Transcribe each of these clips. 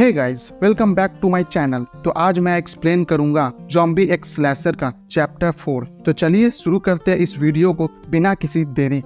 Hey guys, welcome back to my channel. तो आज मैं एक्सप्लेन करूंगा ज़ॉम्बी एक्स स्लैशर का चैप्टर 4। तो चलिए शुरू करते हैं इस वीडियो को बिना किसी देरी।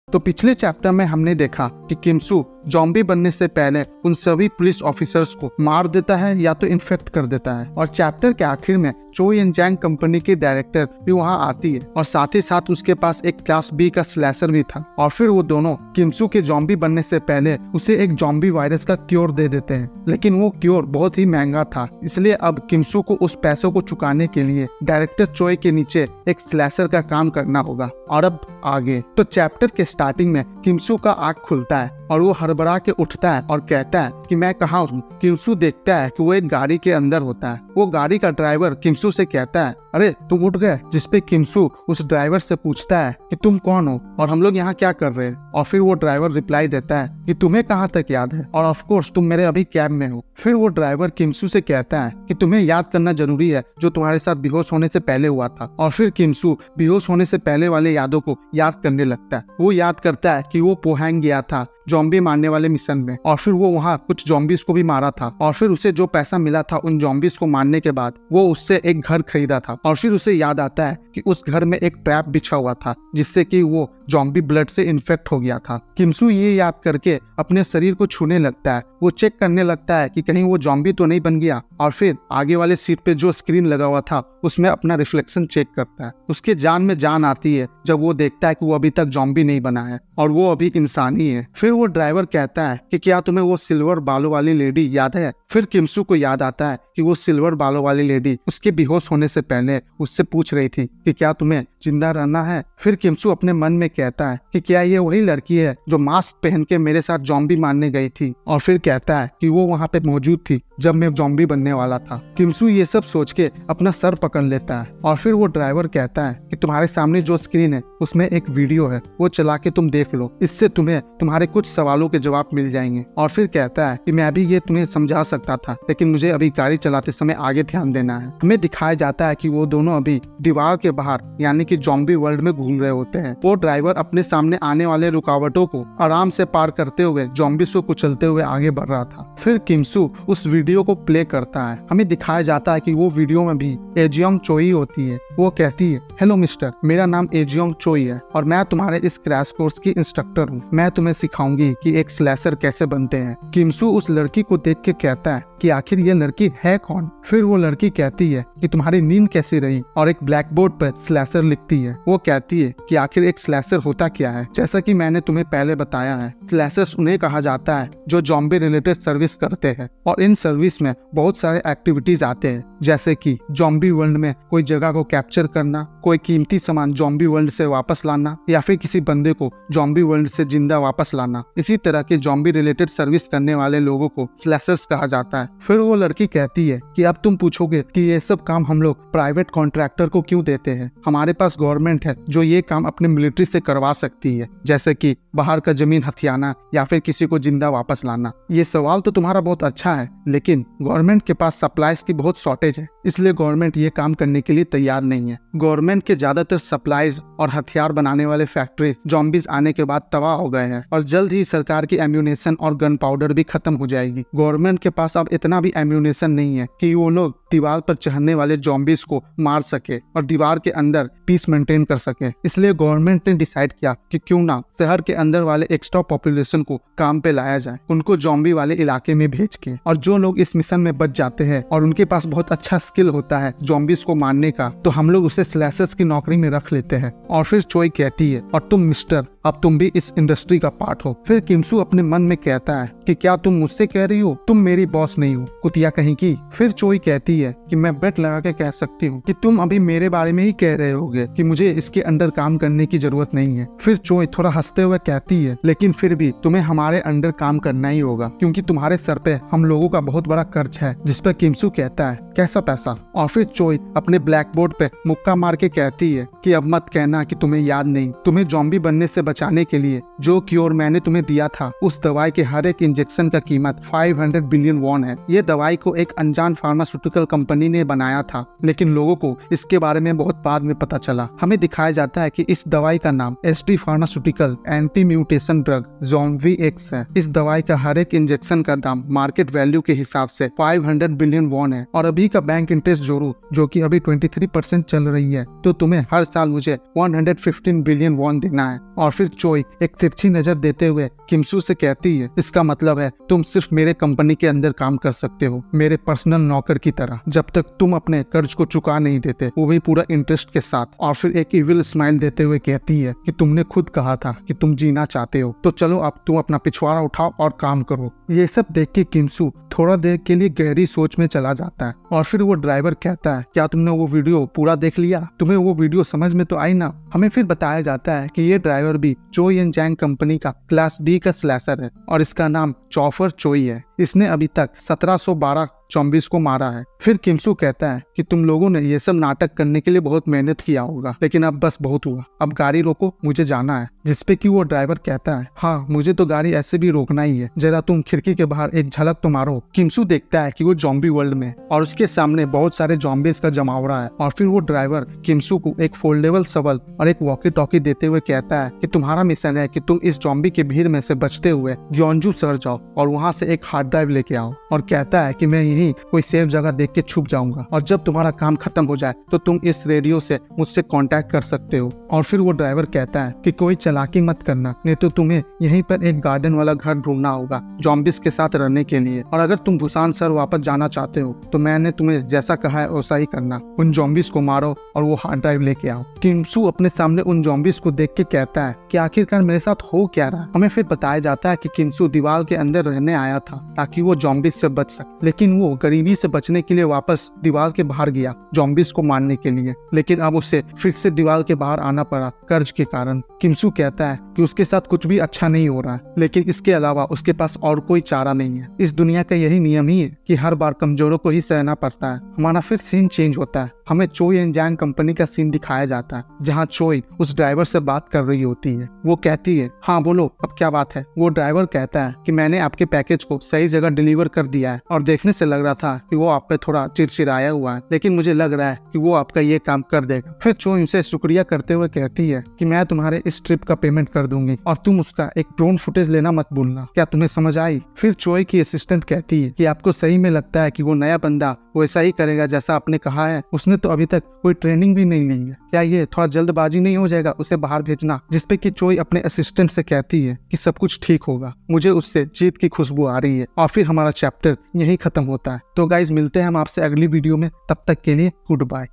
तो पिछले चैप्टर में हमने देखा कि किमसू ज़ॉम्बी बनने से पहले उन सभी पुलिस ऑफिसर्स को मार देता है या तो इन्फेक्ट कर देता है, और चैप्टर के आखिर में चोई एंड जैंग कंपनी की डायरेक्टर भी वहां आती है और साथ ही साथ उसके पास एक क्लास बी का स्लैशर भी था। और फिर वो दोनों किमसू के ज़ॉम्बी बनने से पहले उसे एक ज़ॉम्बी वायरस का क्योर दे देते हैं, लेकिन वो क्योर बहुत ही महंगा था, इसलिए अब किमसू को उस पैसों को चुकाने के लिए डायरेक्टर चोई के नीचे एक स्लैशर का काम करना होगा। और अब आगे तो चैप्टर के स्टार्टिंग में किमसू का आँख खुलता है और वो हड़बड़ा के उठता है और कहता है कि मैं कहाँ हूँ। किमसू देखता है कि वो एक गाड़ी के अंदर होता है। वो गाड़ी का ड्राइवर किमसू से कहता है, अरे तुम उठ गए। जिसपे किमसू उस ड्राइवर से पूछता है कि तुम कौन हो और हम लोग यहाँ क्या कर रहे हैं। और फिर वो ड्राइवर रिप्लाई देता है कि तुम्हें कहाँ तक याद है, और ऑफ कोर्स तुम मेरे अभी कैब में हो। फिर वो ड्राइवर किमसू से कहता है कि तुम्हें याद करना जरूरी है जो तुम्हारे साथ बेहोश होने से पहले हुआ था। और फिर किमसू बेहोश होने से पहले वाले यादों को याद करने लगता है। वो याद करता है कि वो पोहैंग गया था ज़ॉम्बी मारने वाले मिशन में, और फिर वो वहाँ कुछ ज़ॉम्बीज को भी मारा था, और फिर उसे जो पैसा मिला था उन ज़ॉम्बीज को मारने के बाद वो उससे एक घर खरीदा था। और फिर उसे याद आता है कि उस घर में एक ट्रैप बिछा हुआ था जिससे कि वो ज़ॉम्बी ब्लड से इन्फेक्ट हो गया था। किमसू ये याद करके अपने शरीर को छूने लगता है। वो चेक करने लगता है कि कहीं वो ज़ॉम्बी तो नहीं बन गया, और फिर आगे वाले सीट पे जो स्क्रीन लगा हुआ था उसमें अपना रिफ्लेक्शन चेक करता है। उसके जान में जान आती है जब वो देखता है कि वो अभी तक ज़ॉम्बी नहीं बना है और वो अभी इंसान ही है। फिर वो ड्राइवर कहता है कि क्या तुम्हें वो सिल्वर बालों वाली लेडी याद है। फिर किमसू को याद आता है कि वो सिल्वर बालों वाली लेडी उसके बेहोश होने से पहले उससे पूछ रही थी कि क्या तुम्हें जिंदा रहना है। फिर किमसू अपने मन में कहता है कि क्या ये वही लड़की है जो मास्क पहन के मेरे साथ ज़ॉम्बी मारने गई थी। और फिर कहता है कि वो वहाँ पे मौजूद थी जब मैं ज़ॉम्बी बनने वाला था। किमसू ये सब सोच के अपना सर पकड़ लेता है। और फिर वो ड्राइवर कहता है कि तुम्हारे सामने जो स्क्रीन है उसमें एक वीडियो है, वो चला के तुम देख लो, इससे तुम्हें तुम्हारे कुछ सवालों के जवाब मिल जाएंगे। और फिर कहता है कि मैं अभी ये तुम्हें समझा सकता था, लेकिन मुझे अभी गाड़ी चलाते समय आगे ध्यान देना है। हमें दिखाया जाता है कि वो दोनों अभी दीवार के बाहर यानी कि ज़ॉम्बी वर्ल्ड में घूम रहे होते हैं। वो ड्राइवर अपने सामने आने वाले रुकावटों को आराम से पार करते हुए ज़ॉम्बीज़ को कुचलते हुए आगे बढ़ रहा था। फिर किमसू उस वीडियो को प्ले करता है। हमें दिखाया जाता है कि वो वीडियो में भी एजियोंग चोई होती है। वो कहती है, हेलो मिस्टर, मेरा नाम एजियोंग चोई है और मैं तुम्हारे इस क्रैश कोर्स की इंस्ट्रक्टर हूँ। मैं तुम्हें सिखाऊंगी कि एक स्लैशर कैसे बनते हैं। किमसू उस लड़की को देख के कहता है कि आखिर ये लड़की है कौन। फिर वो लड़की कहती है कि तुम्हारी नींद कैसी रही, और एक ब्लैक बोर्ड पर स्लैशर लिखती है। वो कहती है कि आखिर एक स्लैशर होता क्या है। जैसा कि मैंने तुम्हें पहले बताया है, स्लैशर्स उन्हें कहा जाता है जो ज़ॉम्बी रिलेटेड सर्विस करते हैं, और इन सर्विस में बहुत सारे एक्टिविटीज आते हैं, जैसे कि ज़ॉम्बी वर्ल्ड में कोई जगह को कैप्चर करना, कोई कीमती सामान ज़ॉम्बी वर्ल्ड से वापस लाना, या फिर किसी बंदे को ज़ॉम्बी वर्ल्ड से जिंदा वापस लाना। इसी तरह के ज़ॉम्बी रिलेटेड सर्विस करने वाले लोगों को स्लैशर्स कहा जाता है। फिर वो लड़की कहती है कि अब तुम पूछोगे कि ये सब काम हम लोग प्राइवेट कॉन्ट्रैक्टर को क्यों देते हैं। हमारे पास गवर्नमेंट है जो ये काम अपने मिलिट्री से करवा सकती है, जैसे कि बाहर का जमीन हथियाना या फिर किसी को जिंदा वापस लाना। ये सवाल तो तुम्हारा बहुत अच्छा है, लेकिन गवर्नमेंट के पास सप्लाईज की बहुत शॉर्टेज है, इसलिए गवर्नमेंट ये काम करने के लिए तैयार नहीं है। गवर्नमेंट के ज्यादातर सप्लाईज और हथियार बनाने वाले फैक्ट्रीज ज़ॉम्बीज आने के बाद तबाह हो गए हैं, और जल्द ही सरकार की एम्यूनेशन और गन पाउडर भी खत्म हो जाएगी। गवर्नमेंट के पास अब इतना भी एम्यूनेशन नहीं है कि वो लोग दीवार पर चढ़ने वाले ज़ॉम्बीज को मार सके और दीवार के अंदर पीस मेंटेन कर सके। इसलिए गवर्नमेंट ने डिसाइड किया कि क्यों ना शहर के अंदर वाले एक्स्ट्रा पॉपुलेशन को काम पे लाया जाए, उनको ज़ॉम्बी वाले इलाके में भेज के। और जो लोग इस मिशन में बच जाते हैं और उनके पास बहुत अच्छा स्किल होता है ज़ॉम्बीज को मारने का, तो हम लोग उसे स्लैशर्स की नौकरी में रख लेते हैं। और फिर चोई कहती है, और तुम मिस्टर, अब तुम भी इस इंडस्ट्री का पार्ट हो। फिर किमसू अपने मन में कहता है कि क्या तुम मुझसे कह रही हो, तुम मेरी बॉस नहीं हो, कुतिया कहीं की। फिर चोई कहती है कि मैं बेट लगा के कह सकती हूँ कि तुम अभी मेरे बारे में ही कह रहे होगे कि मुझे इसके अंडर काम करने की जरूरत नहीं है। फिर चोई थोड़ा हंसते हुए कहती है, लेकिन फिर भी तुम्हें हमारे अंडर काम करना ही होगा, क्योंकि तुम्हारे सर पे हम लोगों का बहुत बड़ा कर्ज है। जिस पर किमसू कहता है, कैसा पैसा। और फिर चोई अपने ब्लैक बोर्ड पे मुक्का मार के कहती है कि अब मत कहना कि तुम्हें याद नहीं। तुम्हें ज़ॉम्बी बनने से बचाने के लिए जो क्योर मैंने तुम्हें दिया था, उस दवाई के हर एक इंजेक्शन का कीमत 500 बिलियन वॉन है। ये दवाई को एक अनजान फार्मास्यूटिकल कंपनी ने बनाया था, लेकिन लोगों को इसके बारे में बहुत बाद में पता चला। हमें दिखाया जाता है कि इस दवाई का नाम ST pharmaceutical anti mutation drug zombie x है। इस दवाई का हर एक इंजेक्शन का दाम मार्केट वैल्यू के हिसाब से 500 बिलियन वॉन है, और अभी का बैंक इंटरेस्ट जोड़ू जो कि अभी 23% चल रही है, तो तुम्हें हर साल मुझे 115 बिलियन वॉन देना है। और फिर चोई एक तिरछी नजर देते हुए किमसू से कहती है, इसका मतलब है तुम सिर्फ मेरे कंपनी के अंदर काम कर सकते हो, मेरे पर्सनल नौकर की तरह, जब तक तुम अपने कर्ज को चुका नहीं देते, वो भी पूरा इंटरेस्ट के साथ। और फिर एक इविल स्माइल देते हुए कहती है कि तुमने खुद कहा था कि तुम जीना चाहते हो, तो चलो अब तुम अपना पिछवाड़ा उठाओ और काम करो। ये सब देख के किमसू थोड़ा देर के लिए गहरी सोच में चला जाता है। और फिर वो ड्राइवर कहता है, क्या तुमने वो वीडियो पूरा देख लिया? तुम्हें वो वीडियो समझ में तो आई ना? हमें फिर बताया जाता है कि ये ड्राइवर भी चोई एंड जैंग कंपनी का क्लास डी का स्लैशर है, और इसका नाम चॉफर चोई है। इसने अभी तक 1712 ज़ॉम्बीज़ को मारा है। फिर किमसू कहता है कि तुम लोगों ने ये सब नाटक करने के लिए बहुत मेहनत किया होगा, लेकिन अब बस बहुत हुआ, अब गाड़ी रोको, मुझे जाना है। जिसपे कि वो ड्राइवर कहता है, हाँ मुझे तो गाड़ी ऐसे भी रोकना ही है, जरा तुम खिड़की के बाहर एक झलक तो मारो। किमसू देखता है कि वो ज़ॉम्बी वर्ल्ड में और उसके सामने बहुत सारे ज़ॉम्बीज़ का जमावड़ा है। और फिर वो ड्राइवर किमसू को एक फोल्डेबल शवल और एक वॉकी टॉकी देते हुए कहता है कि तुम्हारा मिशन है कि तुम इस ज़ॉम्बी के भीड़ में से बचते हुए ग्योंजू शहर जाओ और वहाँ से एक हार्ड ड्राइव लेके आओ। और कहता है कि मैं यहीं कोई सेफ जगह देख के छुप जाऊंगा, और जब तुम्हारा काम खत्म हो जाए तो तुम इस रेडियो से मुझसे कांटेक्ट कर सकते हो। और फिर वो ड्राइवर कहता है कि कोई चालाकी मत करना, नहीं तो तुम्हें यहीं पर एक गार्डन वाला घर ढूंढना होगा ज़ॉम्बीज़ के साथ रहने के लिए, और अगर तुम बुसान शहर वापस जाना चाहते हो तो मैंने तुम्हें जैसा कहा है वैसा ही करना, उन ज़ॉम्बीज़ को मारो और वो हार्ड ड्राइव लेके आओ। किमसू अपने सामने उन ज़ॉम्बीज़ को देख के कहता है कि आखिरकार मेरे साथ हो क्या रहा। हमें फिर बताया जाता है कि किमसू दीवार के अंदर रहने आया था ताकि वो ज़ॉम्बीज़ से बच सके, लेकिन वो गरीबी से बचने के लिए वापस दीवार के बाहर गया ज़ॉम्बीज़ को मारने के लिए, लेकिन अब उसे फिर से दीवार के बाहर आना पड़ा कर्ज के कारण। किमसू कहता है कि उसके साथ कुछ भी अच्छा नहीं हो रहा है, लेकिन इसके अलावा उसके पास और कोई चारा नहीं है। इस दुनिया का यही नियम ही है कि हर बार कमजोरों को ही सहना पड़ता है। हमारा फिर सीन चेंज होता है, हमें चोई एंड जैंग कंपनी का सीन दिखाया जाता है, जहाँ चोई उस ड्राइवर से बात कर रही होती है। वो कहती है, हाँ बोलो अब क्या बात है। वो ड्राइवर कहता है कि मैंने आपके पैकेज को सही जगह डिलीवर कर दिया है, और देखने से लग रहा था कि वो आप पे थोड़ा चिड़चिड़ाया हुआ है, लेकिन मुझे लग रहा है कि वो आपका ये काम कर देगा। फिर चोई उसे शुक्रिया करते हुए कहती है कि मैं तुम्हारे इस ट्रिप का पेमेंट कर दूंगी, और तुम उसका एक ड्रोन फुटेज लेना मत भूलना। क्या तुम्हें समझ आई? फिर चोई की असिस्टेंट कहती है कि आपको सही में लगता है कि वो नया बंदा वैसा ही करेगा जैसा आपने कहा है? उसने तो अभी तक कोई ट्रेनिंग भी नहीं ली है, क्या ये थोड़ा जल्दबाजी नहीं हो जाएगा उसे बाहर भेजना? जिसपे कि चोई अपने असिस्टेंट से कहती है कि सब कुछ ठीक होगा, मुझे उससे जीत की खुशबू आ रही है। और फिर हमारा चैप्टर यही खत्म होता है। तो गाइज मिलते हैं हम आपसे अगली वीडियो में, तब तक के लिए गुड बाय।